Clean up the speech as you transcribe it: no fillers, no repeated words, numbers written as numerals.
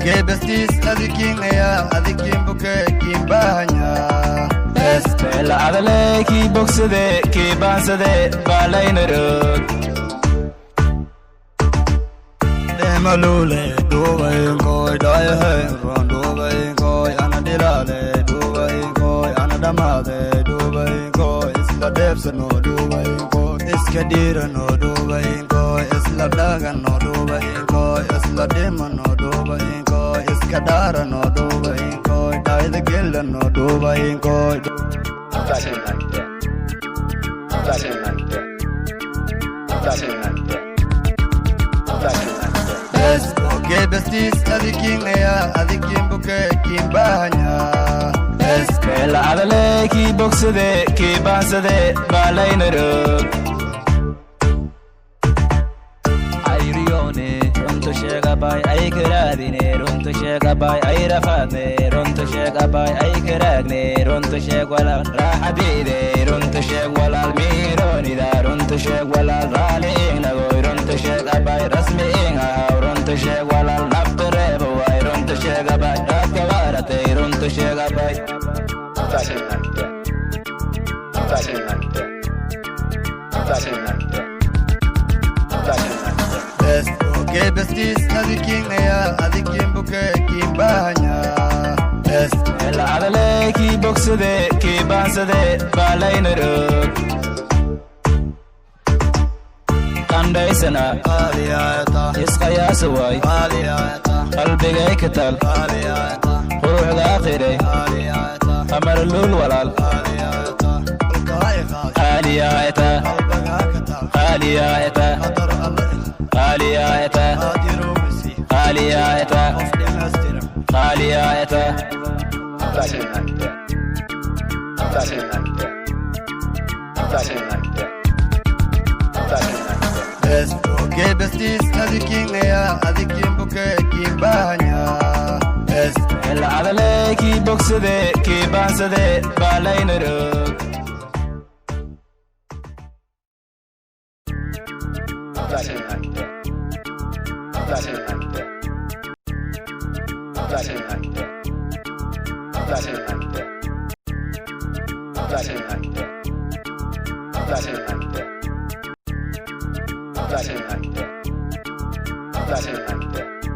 Okay, besties, adikin ya, adikin buke, kin bahanya. Bella adale ki boxede ki bansade balainarok. Demalule, dubai koi dai hai, ron dubai koi anadilale, dubai koi anadamade, dubai koi isla devs no dubai koi iskadira no dubai koi isla daga no dubai koi isla dema no dubai koi iskadara no dubai koi dai the gilla no dubai koi. Okay, besties, adikin ya, adikin buke, kin bahanya. Bella adale ki boxede ki bansade balainarok. Ayrione ronto shega bay ay kradine ronto shega bay ay rafadne ronto shega bay ay kragne ronto sheg wala rahadide ronto sheg wala mironi da ronto sheg wala rale nago ronto shega bay rasmi inga ronto sheg wala naftre boy ronto shega bay rakwarate ronto shega bay. Okay, besties, adikin ya, adikin buke, kin bahanya. Bella adale ki boxede ki bansade balainarok. Kandaysana Aliyata, isqayasaway aliyata, qalbigay katal aliyata, ruuxda akhiray aliyata, amarlul walal aliyata, alkaifa, aliyata albagakata, aliyata qadar Allah, aliyata adiru misi, aliyata ofdinastira. aliyata. Okay, besties, adikin ya, adikin buke, kin bahanya. Bella adale ki boxede ki bansade balainarok. That's it.